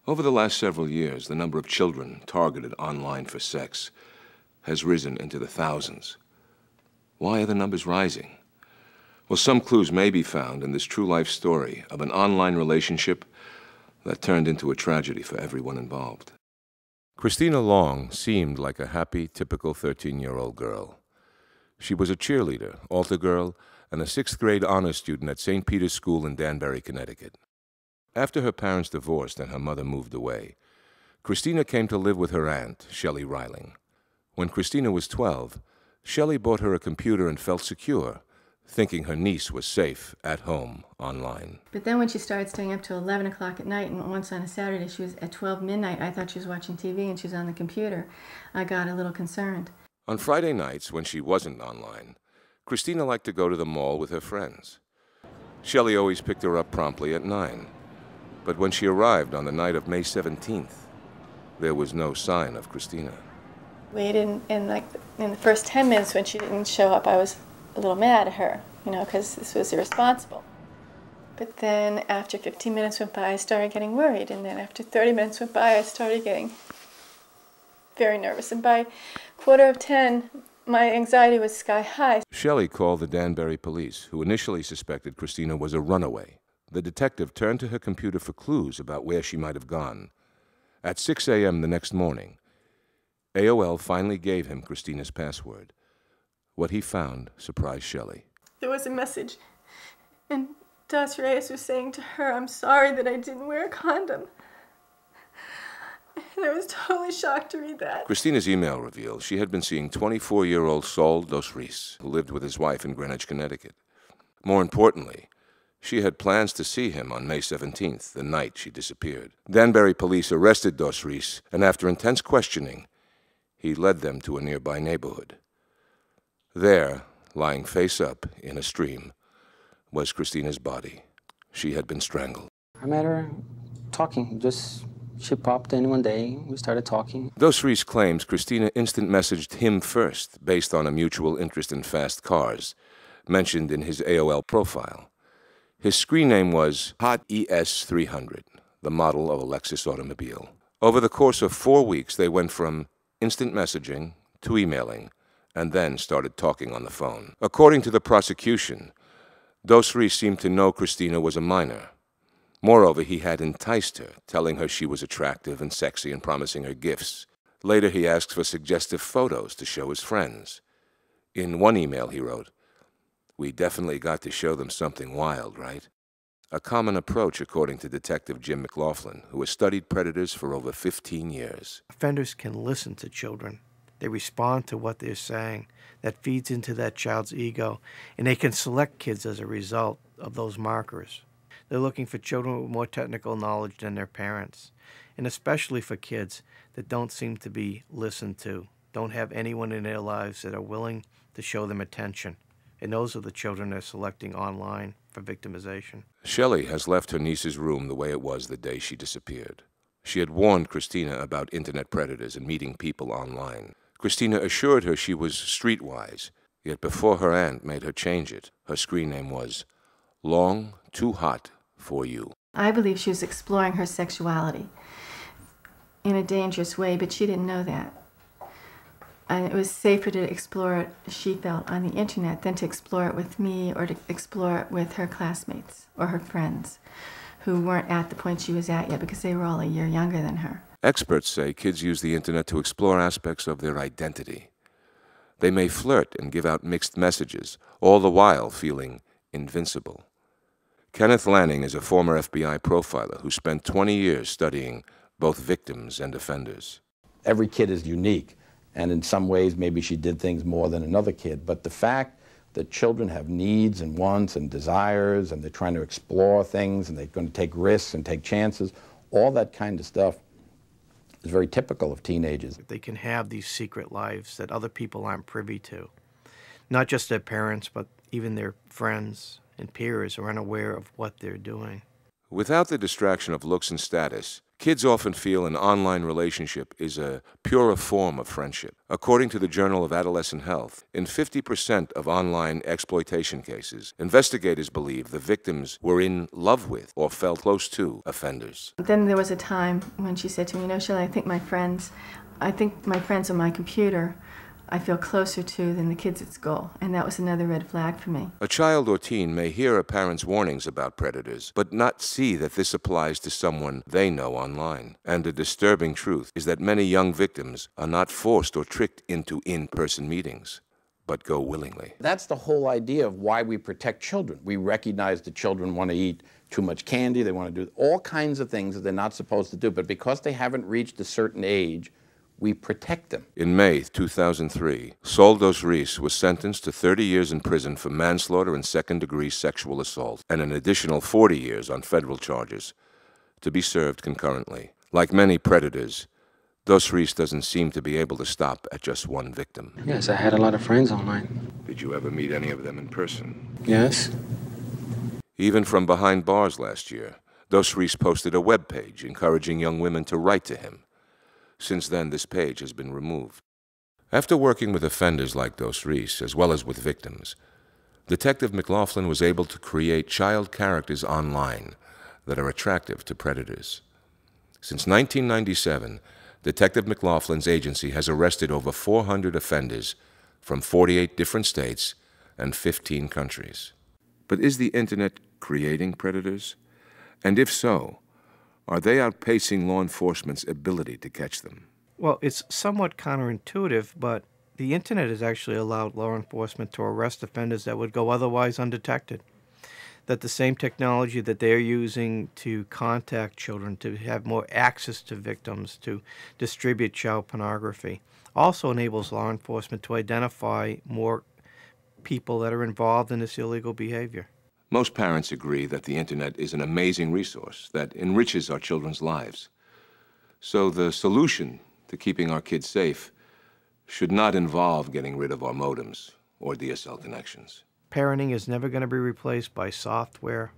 Over the last several years, the number of children targeted online for sex has risen into the thousands. Why are the numbers rising? Well, some clues may be found in this true life story of an online relationship that turned into a tragedy for everyone involved. Christina Long seemed like a happy, typical 13-year-old girl. She was a cheerleader, altar girl, and a 6th grade honor student at St. Peter's School in Danbury, Connecticut. After her parents divorced and her mother moved away, Christina came to live with her aunt, Shelley Riling. When Christina was 12, Shelley bought her a computer and felt secure, thinking her niece was safe at home online. But then when she started staying up till 11 o'clock at night, and once on a Saturday she was at 12 midnight, I thought she was watching TV and she was on the computer, I got a little concerned. On Friday nights, when she wasn't online, Christina liked to go to the mall with her friends. Shelley always picked her up promptly at 9. But when she arrived on the night of May 17th, there was no sign of Christina. Waited, and like in the first 10 minutes when she didn't show up, I was a little mad at her, because this was irresponsible. But then after 15 minutes went by, I started getting worried, and then after 30 minutes went by, I started getting very nervous, and by 9:45, my anxiety was sky high. Shelley called the Danbury police, who initially suspected Christina was a runaway. The detective turned to her computer for clues about where she might have gone. At 6 a.m. the next morning, AOL finally gave him Christina's password. What he found surprised Shelley. There was a message, and Dos Reyes was saying to her, "I'm sorry that I didn't wear a condom." And I was totally shocked to read that. Christina's email revealed she had been seeing 24-year-old Saul Dos Reis, who lived with his wife in Greenwich, Connecticut. More importantly, she had plans to see him on May 17th, the night she disappeared. Danbury police arrested Dos Reis, and after intense questioning, he led them to a nearby neighborhood. There, lying face up in a stream, was Christina's body. She had been strangled. I met her talking, she popped in one day, we started talking. Dos Reis claims Christina instant messaged him first based on a mutual interest in fast cars, mentioned in his AOL profile. His screen name was Hot ES300, the model of a Lexus automobile. Over the course of 4 weeks, they went from instant messaging to emailing, and then started talking on the phone. According to the prosecution, Dos Reis seemed to know Christina was a minor. Moreover, he had enticed her, telling her she was attractive and sexy and promising her gifts. Later, he asked for suggestive photos to show his friends. In one email, he wrote, "We definitely got to show them something wild, right?" A common approach, according to Detective Jim McLaughlin, who has studied predators for over 15 years. Offenders can listen to children. They respond to what they're saying. That feeds into that child's ego, and they can select kids as a result of those markers. They're looking for children with more technical knowledge than their parents, and especially for kids that don't seem to be listened to, don't have anyone in their lives that are willing to show them attention. And those are the children they're selecting online for victimization. Shelley has left her niece's room the way it was the day she disappeared. She had warned Christina about internet predators and meeting people online. Christina assured her she was streetwise, yet before her aunt made her change it, her screen name was Long Too Hot for You. I believe she was exploring her sexuality in a dangerous way, but she didn't know that. And it was safer to explore it, she felt, on the internet than to explore it with me or to explore it with her classmates or her friends who weren't at the point she was at yet because they were all a year younger than her. Experts say kids use the internet to explore aspects of their identity. They may flirt and give out mixed messages, all the while feeling invincible. Kenneth Lanning is a former FBI profiler who spent 20 years studying both victims and offenders. Every kid is unique, and in some ways maybe she did things more than another kid, but the fact that children have needs and wants and desires, and they're trying to explore things, and they're going to take risks and take chances, all that kind of stuff is very typical of teenagers. They can have these secret lives that other people aren't privy to. Not just their parents, but even their friends and peers are unaware of what they're doing. Without the distraction of looks and status, Kids often feel an online relationship is a purer form of friendship. According to the Journal of Adolescent Health, in 50% of online exploitation cases, investigators believe the victims were in love with or felt close to offenders. Then there was a time when she said to me, Shelley, I think my friends on my computer I feel closer to than the kids at school, and that was another red flag for me. A child or teen may hear a parent's warnings about predators, but not see that this applies to someone they know online. And the disturbing truth is that many young victims are not forced or tricked into in-person meetings, but go willingly. That's the whole idea of why we protect children. We recognize that children want to eat too much candy, they want to do all kinds of things that they're not supposed to do, but because they haven't reached a certain age, we protect them. In May 2003, Sol Dos Reis was sentenced to 30 years in prison for manslaughter and second-degree sexual assault, and an additional 40 years on federal charges, to be served concurrently. Like many predators, Dos Reis doesn't seem to be able to stop at just one victim. Yes, I had a lot of friends online. Did you ever meet any of them in person? Yes. Even from behind bars last year, Dos Reis posted a webpage encouraging young women to write to him. Since then, this page has been removed. After working with offenders like Dos Reis, as well as with victims, Detective McLaughlin was able to create child characters online that are attractive to predators. Since 1997, Detective McLaughlin's agency has arrested over 400 offenders from 48 different states and 15 countries. But is the Internet creating predators? And if so, are they outpacing law enforcement's ability to catch them? Well, it's somewhat counterintuitive, but the Internet has actually allowed law enforcement to arrest offenders that would go otherwise undetected. That the same technology that they're using to contact children, to have more access to victims, to distribute child pornography, also enables law enforcement to identify more people that are involved in this illegal behavior. Most parents agree that the Internet is an amazing resource that enriches our children's lives. So the solution to keeping our kids safe should not involve getting rid of our modems or DSL connections. Parenting is never going to be replaced by software.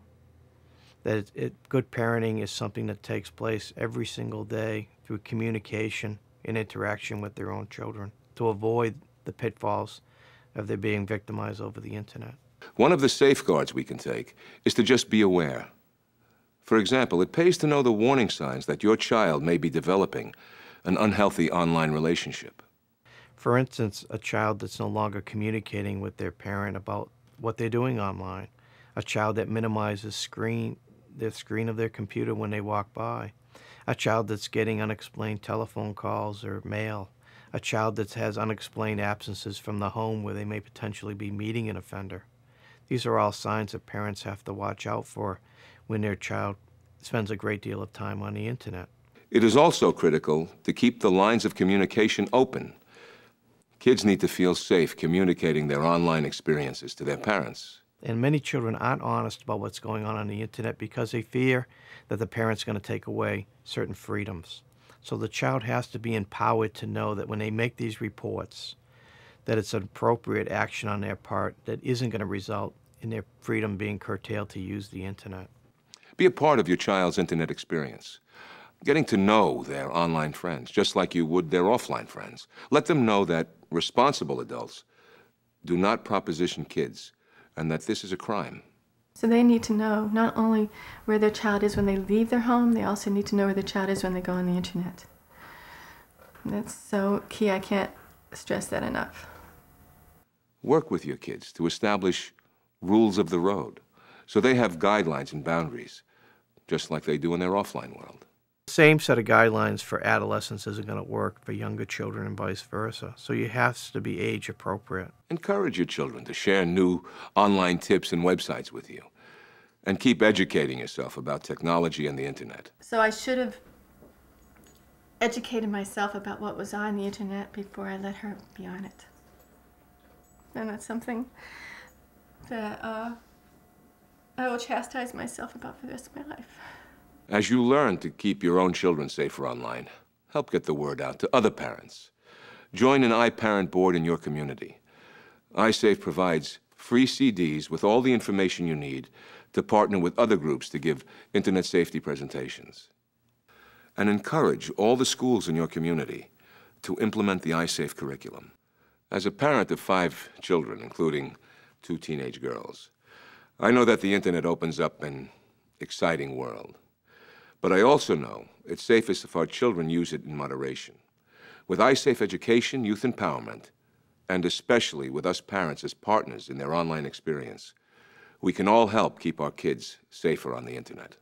Good parenting is something that takes place every single day through communication and interaction with their own children to avoid the pitfalls of their being victimized over the Internet. One of the safeguards we can take is to just be aware. For example, it pays to know the warning signs that your child may be developing an unhealthy online relationship. For instance, a child that's no longer communicating with their parent about what they're doing online, a child that minimizes the screen of their computer when they walk by, a child that's getting unexplained telephone calls or mail, a child that has unexplained absences from the home where they may potentially be meeting an offender. These are all signs that parents have to watch out for when their child spends a great deal of time on the Internet. It is also critical to keep the lines of communication open. Kids need to feel safe communicating their online experiences to their parents. And many children aren't honest about what's going on the Internet because they fear that the parent's going to take away certain freedoms. So the child has to be empowered to know that when they make these reports, that it's an appropriate action on their part that isn't going to result in their freedom being curtailed to use the Internet. Be a part of your child's Internet experience, getting to know their online friends, just like you would their offline friends. Let them know that responsible adults do not proposition kids and that this is a crime. So they need to know not only where their child is when they leave their home, they also need to know where their child is when they go on the Internet. And that's so key, I can't stress that enough. Work with your kids to establish rules of the road so they have guidelines and boundaries, just like they do in their offline world. The same set of guidelines for adolescents isn't going to work for younger children and vice versa. So you have to be age appropriate. Encourage your children to share new online tips and websites with you, and keep educating yourself about technology and the Internet. So I should have educated myself about what was on the Internet before I let her be on it. And that's something that I will chastise myself about for the rest of my life. As you learn to keep your own children safer online, help get the word out to other parents. Join an iParent board in your community. iSafe provides free CDs with all the information you need to partner with other groups to give Internet safety presentations. and encourage all the schools in your community to implement the iSafe curriculum. As a parent of 5 children, including 2 teenage girls, I know that the internet opens up an exciting world. But I also know it's safest if our children use it in moderation. With iSafe education, youth empowerment, and especially with us parents as partners in their online experience, we can all help keep our kids safer on the internet.